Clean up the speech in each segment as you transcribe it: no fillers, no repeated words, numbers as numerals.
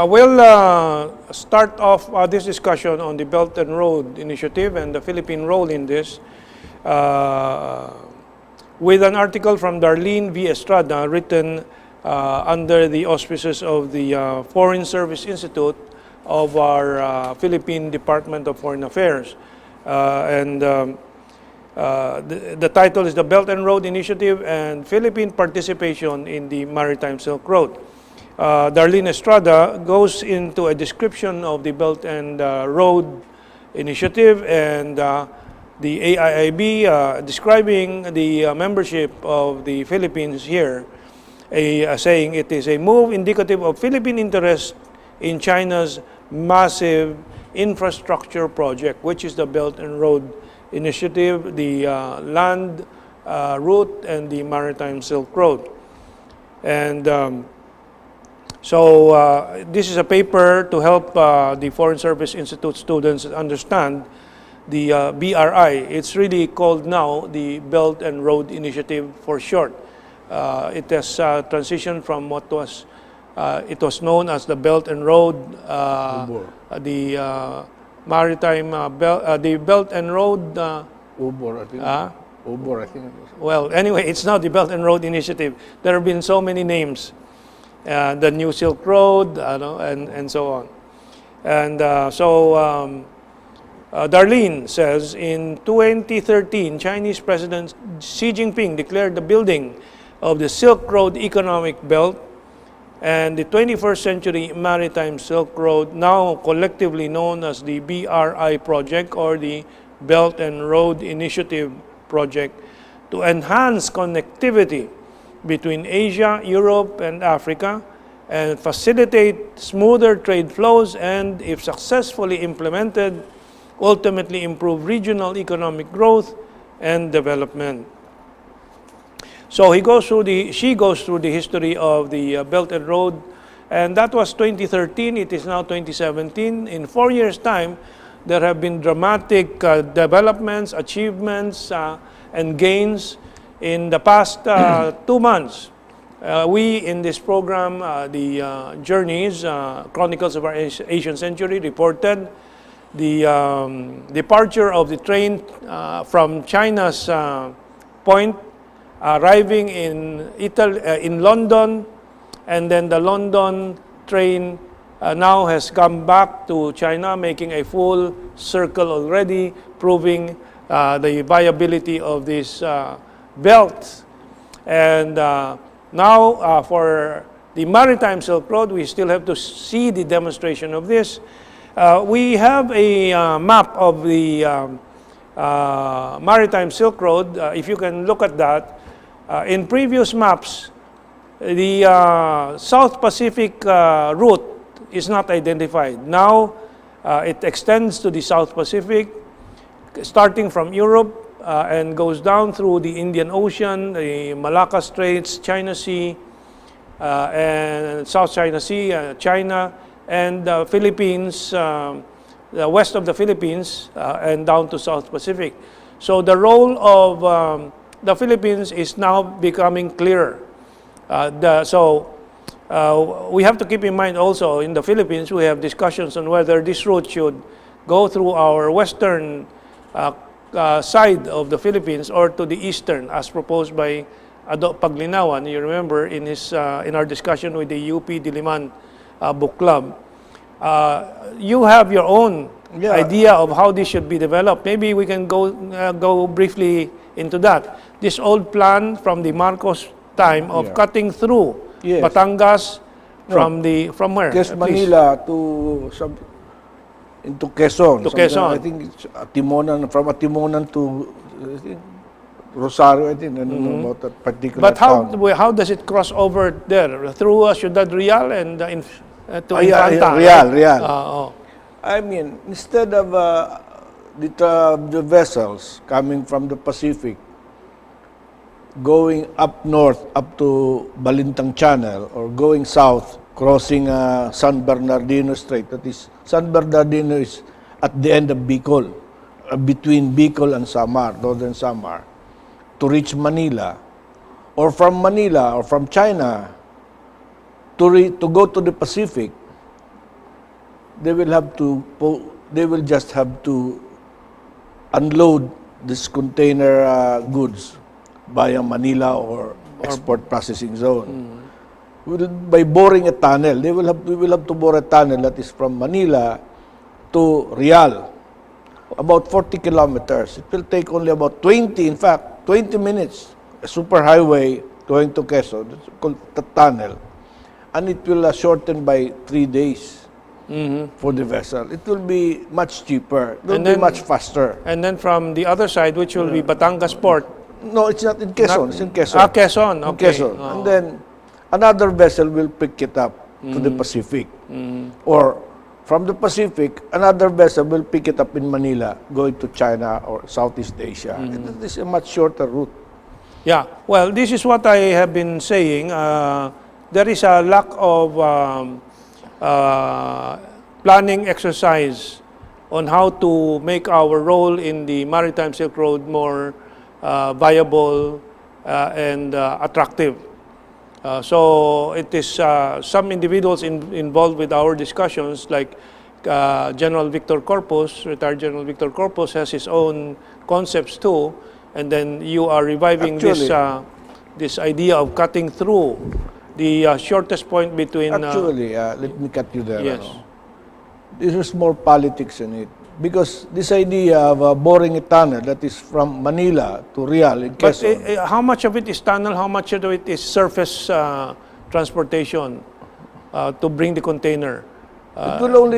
We'll start off this discussion on the Belt and Road Initiative and the Philippine role in this with an article from Darlene V. Estrada written under the auspices of the Foreign Service Institute of our Philippine Department of Foreign Affairs. The title is the Belt and Road Initiative and Philippine Participation in the Maritime Silk Road. Darlene Estrada goes into a description of the Belt and Road Initiative and the AIIB describing the membership of the Philippines here, saying it is a move indicative of Philippine interest in China's massive infrastructure project, which is the Belt and Road Initiative, the land route, and the Maritime Silk Road. And so this is a paper to help the Foreign Service Institute students understand the BRI. It's really called now the Belt and Road Initiative for short. It has transitioned from what was it was known as the Belt and Road, the Maritime the Belt and Road. Ubor, I think. Ubor, I think. Well, anyway, it's now the Belt and Road Initiative. There have been so many names. The New Silk Road, and so on. And Darlene says, in 2013, Chinese President Xi Jinping declared the building of the Silk Road Economic Belt and the 21st Century Maritime Silk Road, now collectively known as the BRI Project or the Belt and Road Initiative Project, to enhance connectivity between Asia, Europe, and Africa, and facilitate smoother trade flows and, if successfully implemented, ultimately improve regional economic growth and development. So she goes through the history of the Belt and Road, and that was 2013. It is now 2017. In 4 years' time, there have been dramatic developments, achievements, and gains. In the past 2 months, we in this program, the Journeys, Chronicles of our Asian Century, reported the departure of the train from China's point, arriving in London, and then the London train now has come back to China, making a full circle already, proving the viability of this belt. And now for the Maritime Silk Road, we still have to see the demonstration of this. We have a map of the Maritime Silk Road. If you can look at that, in previous maps, the South Pacific route is not identified. Now it extends to the South Pacific, starting from Europe, and goes down through the Indian Ocean, the Malacca Straits, China Sea, and South China Sea, China, and the Philippines, the west of the Philippines, and down to South Pacific. So the role of the Philippines is now becoming clearer. We have to keep in mind also, in the Philippines, we have discussions on whether this route should go through our western side of the Philippines or to the eastern, as proposed by Ado Paglinawan. You remember in our discussion with the UP Diliman Book Club. You have your own idea of how this should be developed. Maybe we can go briefly into that. This old plan from the Marcos time of cutting through Batangas from where? Manila to into Quezon. To Quezon. I think it's Atimonan, from Atimonan to Rosario, I think. I don't know about that particular But town. how does it cross over there? Through Ciudad Real and to Infanta? Real. I mean, instead of the vessels coming from the Pacific, going up north, up to Balintang Channel, or going south, crossing San Bernardino Strait. That is, San Bernardino is at the end of Bicol, between Bicol and Samar, northern Samar, to reach Manila, or from Manila or from China to go to the Pacific, they will have to they will just have to unload this container goods via Manila or export processing zone. By boring a tunnel, we will have to bore a tunnel that is from Manila to Real, about 40 kilometers. It will take only about 20 minutes. A super highway going to Quezon, it's called the tunnel, and it will shorten by 3 days for the vessel. It will be much cheaper. It will be much faster. And then from the other side, which will be Batangas Port. No, it's not in Quezon. It's in Quezon. Quezon. In Okay. Quezon. And then another vessel will pick it up to the Pacific. Or from the Pacific, another vessel will pick it up in Manila, going to China or Southeast Asia. This is a much shorter route. Yeah. Well, this is what I have been saying. There is a lack of planning exercise on how to make our role in the Maritime Silk Road more viable and attractive. So it is some individuals involved with our discussions, like General Victor Corpus, retired General Victor Corpus, has his own concepts too, and then you are reviving this idea of cutting through the shortest point between. Let me cut you there. Yes. There's more politics in it. Because this idea of boring a tunnel that is from Manila to Real in Quezon. But how much of it is tunnel? How much of it is surface transportation to bring the container? It will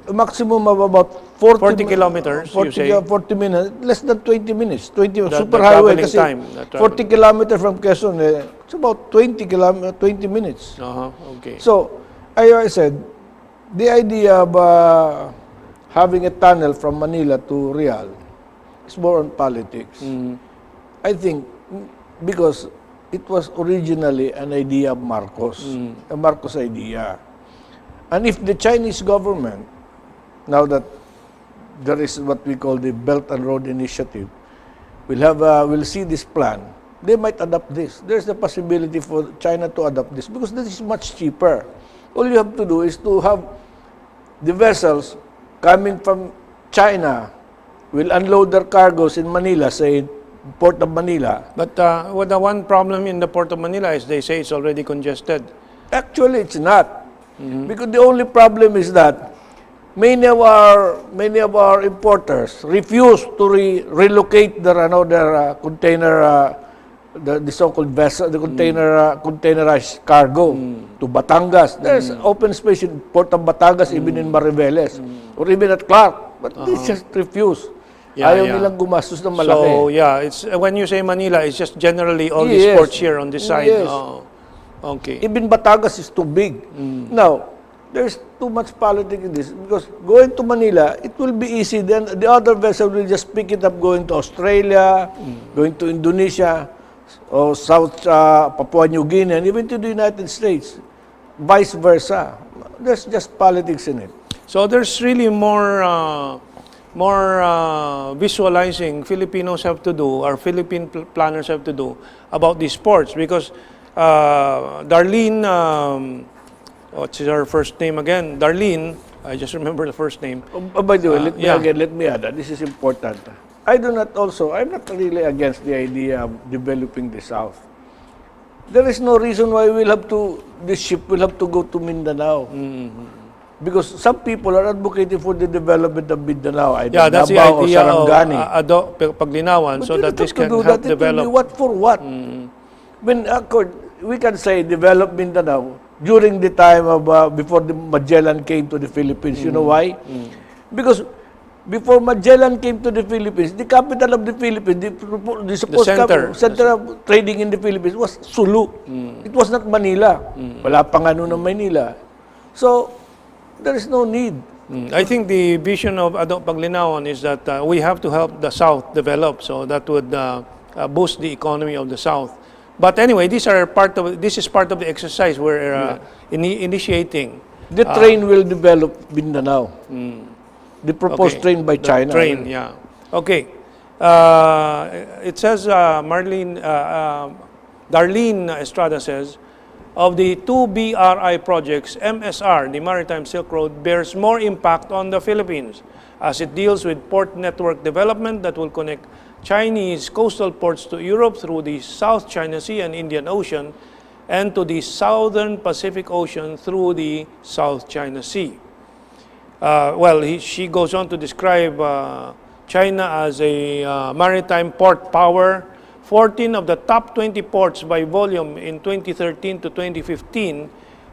a maximum of about 40 kilometers, you say? 40 minutes, less than 20 minutes. 20 The super highway kasi time, 40 kilometers from Quezon, it's about 20 minutes. Okay. So, I said, the idea of having a tunnel from Manila to Real is more on politics. I think because it was originally an idea of Marcos, a Marcos idea. And if the Chinese government, now that there is what we call the Belt and Road Initiative, will see this plan, they might adopt this. There's the possibility for China to adopt this because this is much cheaper. All you have to do is to have the vessels coming from China will unload their cargoes in Manila, say Port of Manila. But the one problem in the Port of Manila is they say it's already congested. Actually, it's not. Because the only problem is that many of our importers refuse to relocate their container, the so-called vessel, the containerized cargo to Batangas. There's open space in Port of Batangas, even in Mariveles, or even at Clark. But they just refuse. Ayaw nilang gumastos ng malaki. So, it's when you say Manila, it's just generally all these ports here on this side. Yes. Okay. Even Batangas is too big. Now, there's too much politics in this because going to Manila, it will be easy. Then the other vessel will just pick it up going to Australia, going to Indonesia, or South Papua New Guinea, and even to the United States. Vice versa. There's just politics in it. So there's really more visualizing Filipinos have to do, or Philippine planners have to do about these ports, because Darlene, what's her first name again? Darlene, I just remember the first name. By the way, let me add that this is important. I'm not really against the idea of developing the South. There is no reason why this ship will have to go to Mindanao. Because some people are advocating for the development of Mindanao, either that's the Davao or idea Sarangani. of Paglinawan, so that this can help develop. What for what? When we can say develop Mindanao during the time of before the Magellan came to the Philippines. You know why? Because before Magellan came to the Philippines, the capital of the Philippines, the supposed center of trading in the Philippines was Sulu. It was not Manila. Wala pa nga noon ng Manila. So, there is no need. I think the vision of Adok Paglinawan is that we have to help the South develop, so that would boost the economy of the South. But anyway, this is part of the exercise we're initiating. The train will develop Mindanao. The proposed train by China. Train, yeah. Okay. It says, Darlene Estrada says, of the two BRI projects, MSR, the Maritime Silk Road, bears more impact on the Philippines as it deals with port network development that will connect Chinese coastal ports to Europe through the South China Sea and Indian Ocean and to the Southern Pacific Ocean through the South China Sea. She goes on to describe China as a maritime port power. 14 of the top 20 ports by volume in 2013 to 2015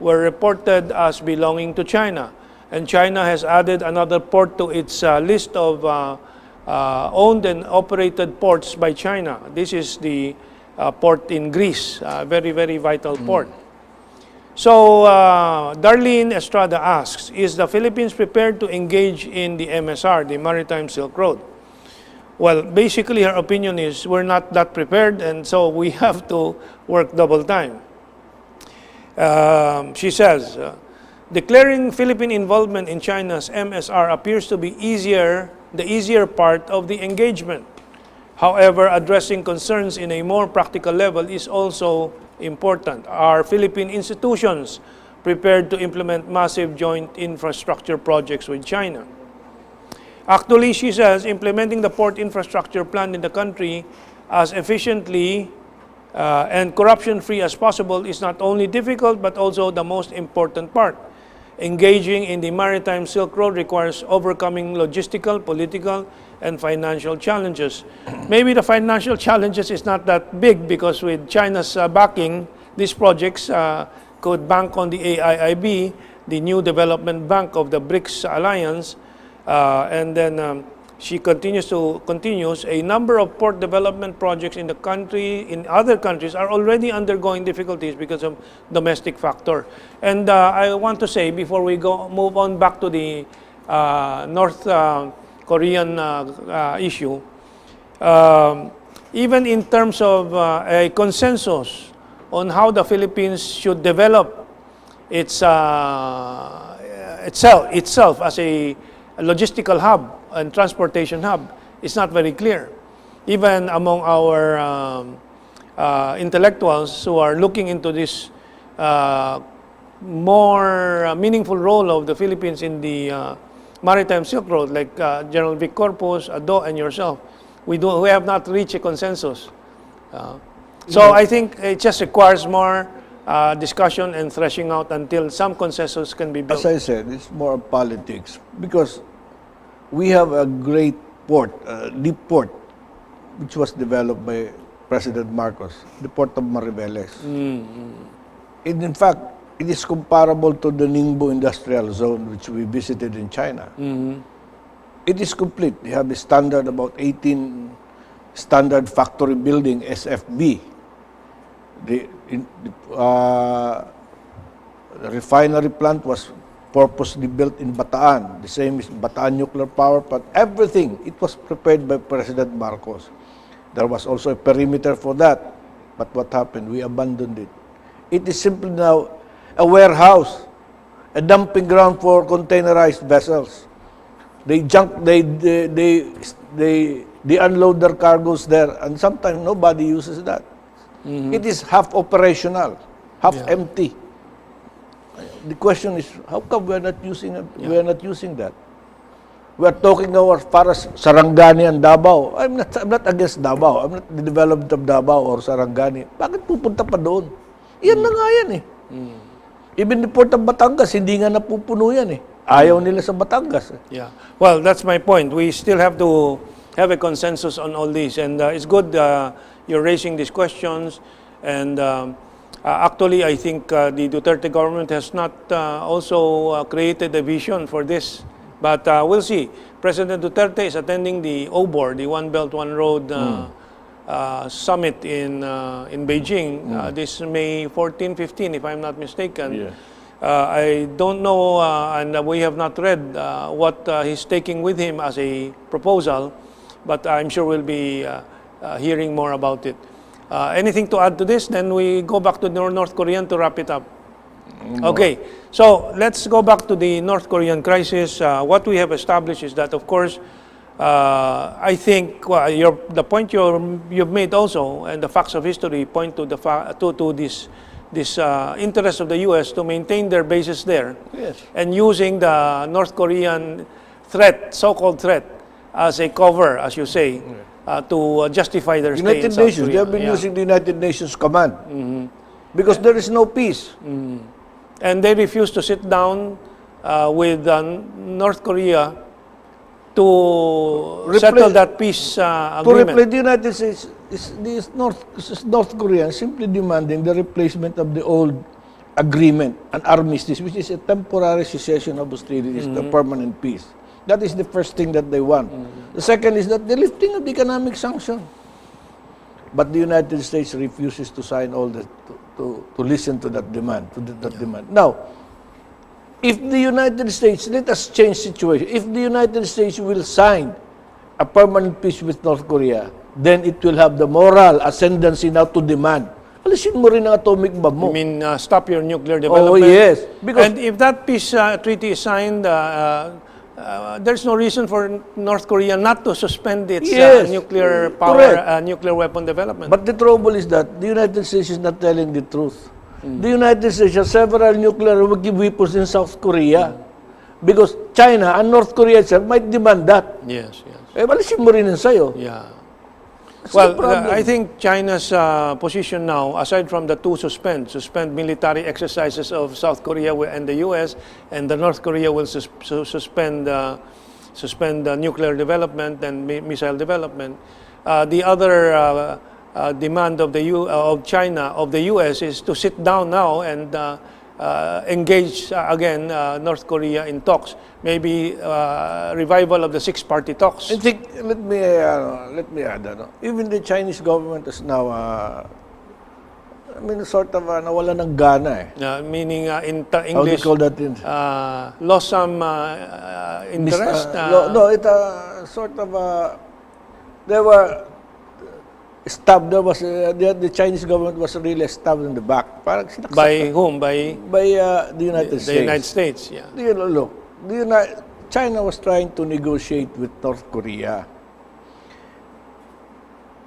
were reported as belonging to China. And China has added another port to its list of owned and operated ports by China. This is the port in Greece, very, very vital port. So, Darlene Estrada asks, is the Philippines prepared to engage in the MSR, the Maritime Silk Road? Well, basically her opinion is we're not that prepared, and so we have to work double time. She says, declaring Philippine involvement in China's MSR appears to be the easier part of the engagement. However, addressing concerns in a more practical level is also important. Are Philippine institutions prepared to implement massive joint infrastructure projects with China? Actually, she says, implementing the port infrastructure plan in the country as efficiently and corruption-free as possible is not only difficult but also the most important part. Engaging in the Maritime Silk Road requires overcoming logistical, political, and financial challenges. Maybe the financial challenges is not that big because with China's backing, these projects could bank on the AIIB, the new development bank of the BRICS alliance, and then she continues, a number of port development projects in the country, in other countries, are already undergoing difficulties because of domestic factor. And I want to say, before we move on back to the North Korean issue, even in terms of a consensus on how the Philippines should develop itself as a logistical hub and transportation hub is not very clear. Even among our intellectuals who are looking into this more meaningful role of the Philippines in the Maritime Silk Road, like General Vic Corpus, Ado, and yourself, we have not reached a consensus. So I think it just requires more discussion and threshing out until some consensus can be built. As I said, it's more of politics because we have a great port, deep port, which was developed by President Marcos, the port of Mariveles. In fact, it is comparable to the Ningbo Industrial Zone, which we visited in China. It is complete. They have a standard, about 18 standard factory building, SFB. The refinery plant was purposely built in Bataan. The same is Bataan Nuclear Power Plant. Everything, it was prepared by President Marcos. There was also a perimeter for that. But what happened? We abandoned it. It is simply now a warehouse, a dumping ground for containerized vessels. They unload their cargoes there, and sometimes nobody uses that. It is half operational, half empty. The question is, how come we are not using it? We are not using that. We are talking as far as Sarangani and Davao. I'm not against Davao. I'm not the development of Davao or Sarangani. Bakit pupunta pa doon? Yan na nga yan eh. Even the Port of Batangas, hindi nga napupuno yan eh. Ayaw nila sa Batangas. Yeah. Well, that's my point. We still have to have a consensus on all these. And it's good you're raising these questions. And actually, I think the Duterte government has not also created a vision for this. But we'll see. President Duterte is attending the OBOR, the One Belt, One Road summit in Beijing this May 14, 15, if I'm not mistaken. Yeah. I don't know, and we have not read what he's taking with him as a proposal, but I'm sure we'll be hearing more about it. Anything to add to this? Then we go back to North Korean to wrap it up. Okay, so let's go back to the North Korean crisis. What we have established is that, of course, I think the point you've made also, and the facts of history point to this interest of the U.S. to maintain their bases there, Yes. and using the North Korean threat, so-called threat, as a cover, as you say, to justify their stay in United South Nations, they Korea. have been Yeah. using the United Nations command. Because there is no peace. And they refuse to sit down with North Korea to settle that peace To agreement. replace the United States, North Korea simply demanding the replacement of the old agreement, an armistice, which is a temporary cessation of hostilities, the permanent peace. That is the first thing that they want. The second is that the lifting of the economic sanction. But the United States refuses to sign all that, to listen to that demand, demand. Now, if the United States, let us change situation. If the United States will sign a permanent peace with North Korea, then it will have the moral ascendancy now to demand. Alisin mo rin ang atomic bomb mo. I mean, stop your nuclear development. Oh, yes. Because And if that peace treaty is signed, there's no reason for North Korea not to suspend its Yes. nuclear Correct. power, nuclear weapon development. But the trouble is that the United States is not telling the truth. The United States has several nuclear weapons in South Korea. Because China and North Korea itself might demand that. Yes, yes. Eh, balisin mo rin yan sa'yo. Yeah. That's Well, the problem. I think China's position now, aside from the two suspend military exercises of South Korea and the U.S., and the North Korea will suspend nuclear development and missile development. The other demand of China, of the U.S., is to sit down now and engage again North Korea in talks. Maybe revival of the six-party talks. I think, let me add, even the Chinese government is now, sort of nawala ng gana eh. Meaning in How do you English, call that? lost some interest. No, it sort of, they were stabbed, the Chinese government was really stabbed in the back. Parang sinaksak By whom? By the United the States. United States. Yeah. Look, China was trying to negotiate with North Korea.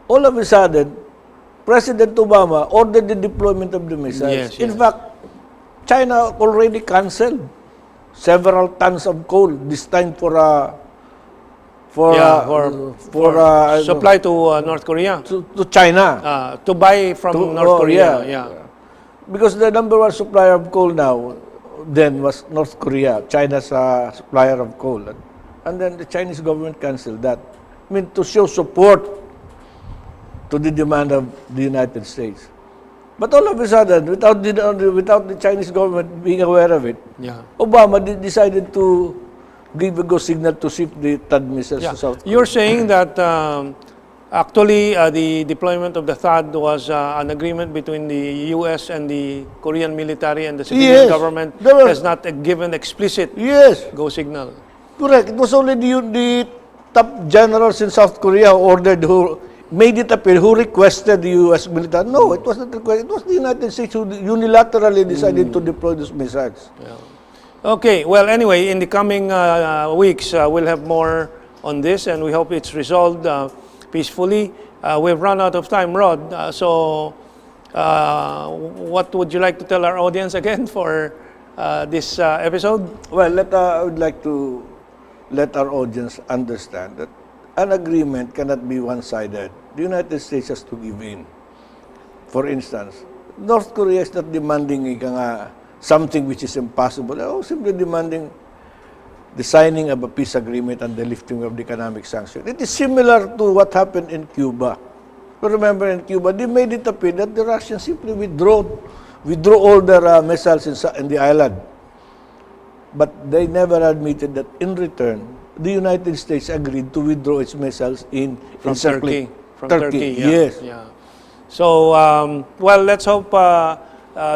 All of a sudden, President Obama ordered the deployment of the missiles. Yes, In yes. fact, China already canceled several tons of coal this time for supply to North Korea to China. to buy from North Korea. Yeah. Because the number one supplier of coal now then was North Korea, China's supplier of coal. And then the Chinese government canceled that. I mean, to show support to the demand of the United States. But all of a sudden, without the Chinese government being aware of it, Yeah. Obama decided to give a go signal to ship the THAAD missiles Yeah. to South Korea. You're saying that actually the deployment of the THAAD was an agreement between the U.S. and the Korean military, and the civilian Yes. government There was- has not given explicit Yes, go signal. correct. It was only the top generals in South Korea who made it appear, who requested the U.S. military. No, it was not requested. It was the United States who unilaterally decided to deploy those missiles. Okay, well, anyway, in the coming weeks, we'll have more on this, and we hope it's resolved peacefully. We've run out of time, Rod. So what would you like to tell our audience again for this episode? Well, I would like to let our audience understand that an agreement cannot be one-sided. The United States has to give in. For instance, North Korea is not demanding something which is impossible. They're simply demanding the signing of a peace agreement and the lifting of the economic sanctions. It is similar to what happened in Cuba. You remember in Cuba, they made it appear that the Russians simply withdrew all their missiles in the island. But they never admitted that in return, the United States agreed to withdraw its missiles From Turkey. From Turkey, yeah. yes. Yeah. So, well, let's hope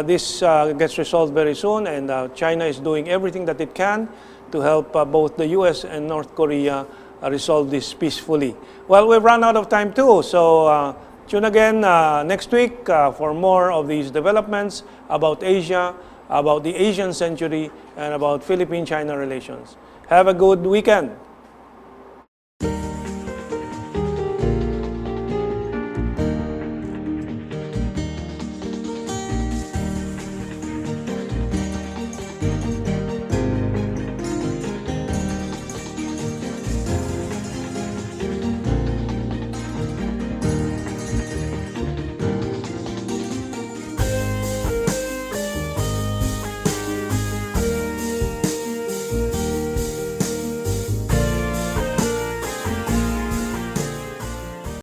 this gets resolved very soon, and China is doing everything that it can to help both the U.S. and North Korea resolve this peacefully. Well, we've run out of time too, so tune again next week for more of these developments about Asia, about the Asian century, and about Philippine-China relations. Have a good weekend.